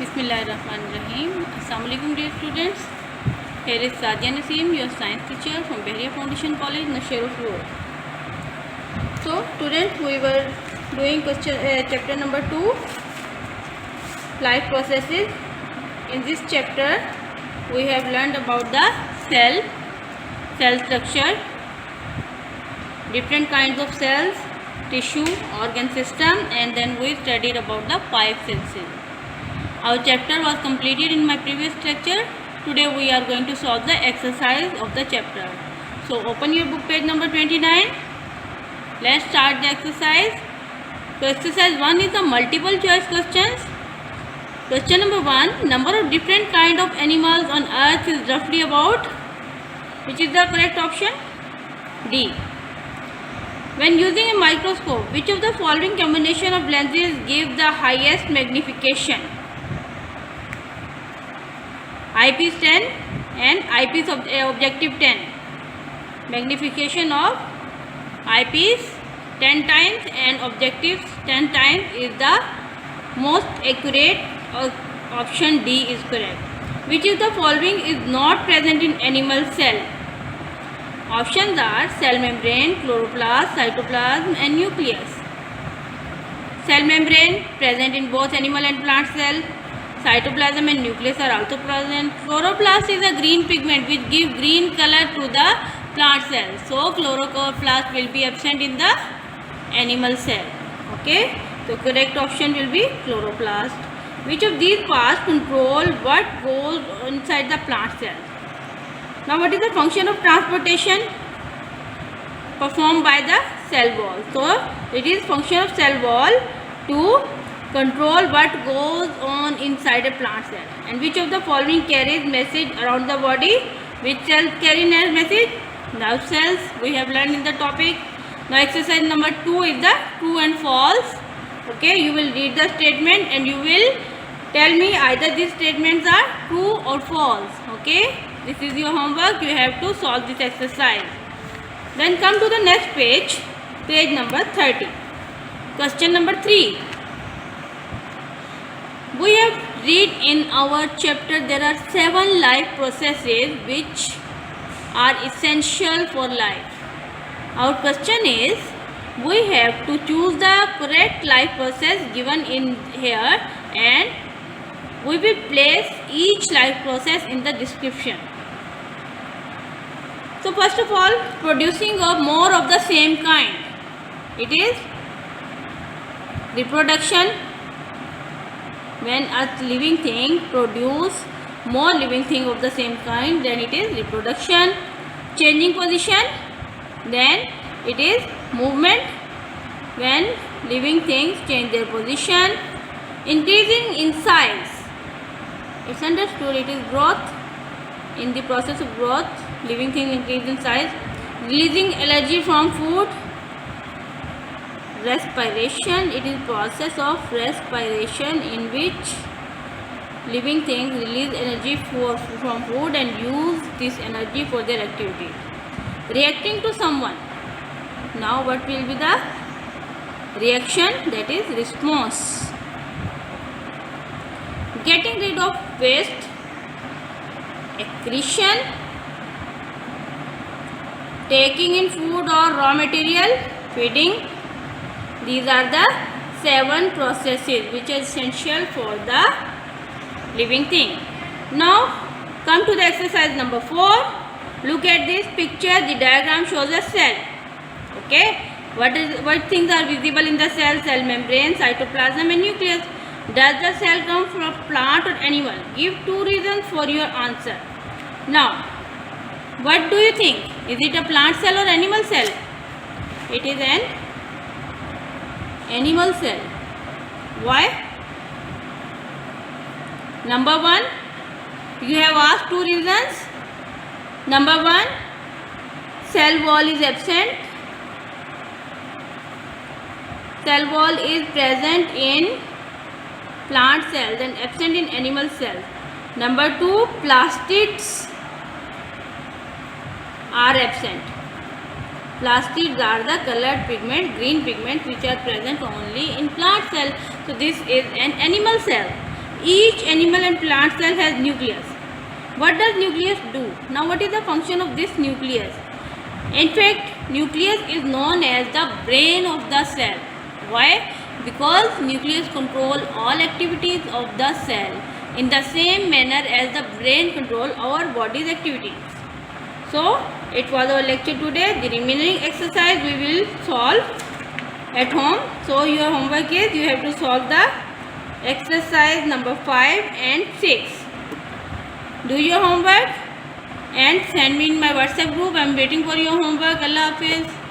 Bismillahirrahmanirrahim. Assalamualaikum dear students. Here is Sadia Naseem, your science teacher from Behriya Foundation College, Nasheruf Road. So students, we were doing chapter number 2, life processes. In this chapter we have learned about the cell structure, different kinds of cells, tissue, organ system, and then we studied about the 5 senses. Our chapter was completed in my previous lecture. Today we are going to solve the exercise of the chapter. So open your book page number 29. Let's start the exercise. So exercise 1 is the multiple choice questions. Question number 1. Number of different kind of animals on earth is roughly about. Which is the correct option? D. When using a microscope, which of the following combination of lenses give the highest magnification? Eyepiece 10 and eyepiece of objective 10. Magnification of eyepiece 10 times and objective 10 times is the most accurate. Option D is correct. Which of the following is not present in animal cell? Options are cell membrane, chloroplast, cytoplasm and nucleus. Cell membrane present in both animal and plant cell. Cytoplasm and nucleus are also present. Chloroplast is a green pigment which gives green color to the plant cell. So chloroplast will be absent in the animal cell. Okay. So correct option will be chloroplast. Which of these parts control what goes inside the plant cell? Now what is the function of transportation? Performed by the cell wall. So it is function of cell wall to control what goes on inside a plant cell. And which of the following carries message around the body? Which cells carry message? Nerve cells. We have learned in the topic. Now exercise number 2 is the true and false. Okay, you will read the statement and you will tell me either these statements are true or false. Okay, this is your homework. You have to solve this exercise. Then come to the next page, page number 30. Question number 3. We have read in our chapter there are 7 life processes which are essential for life. Our question is, we have to choose the correct life process given in here and we will place each life process in the description. So first of all, producing of more of the same kind. It is reproduction. When a living thing produce more living thing of the same kind, then it is reproduction. Changing position, then it is movement. When living things change their position. Increasing in size, it's understood it is growth. In the process of growth, living thing increase in size. Releasing energy from food. Respiration, it is process of respiration in which living things release energy from food and use this energy for their activity. Reacting to someone. Now what will be the reaction? That is response. Getting rid of waste. Excretion. Taking in food or raw material. Feeding. These are the 7 processes which are essential for the living thing. Now come to the exercise number 4. Look at this picture. The diagram shows a cell. Okay. What things are visible in the cell? Cell membrane, cytoplasm and nucleus. Does the cell come from plant or animal? Give 2 reasons for your answer. Now, what do you think? Is it a plant cell or animal cell? It is an animal cell. Why? Number 1, you have asked 2 reasons. Number 1, cell wall is absent. Cell wall is present in plant cells and absent in animal cells. Number 2, plastids are absent. Plastids are the colored pigment, green pigments which are present only in plant cell. So this is an animal cell. Each animal and plant cell has nucleus. What does nucleus do? Now what is the function of this nucleus? In fact, nucleus is known as the brain of the cell. Why? Because nucleus control all activities of the cell in the same manner as the brain control our body's activities. So, it was our lecture today. The remaining exercise we will solve at home. So, your homework is you have to solve the exercise number 5 and 6. Do your homework and send me in my WhatsApp group. I am waiting for your homework. Allah Hafiz.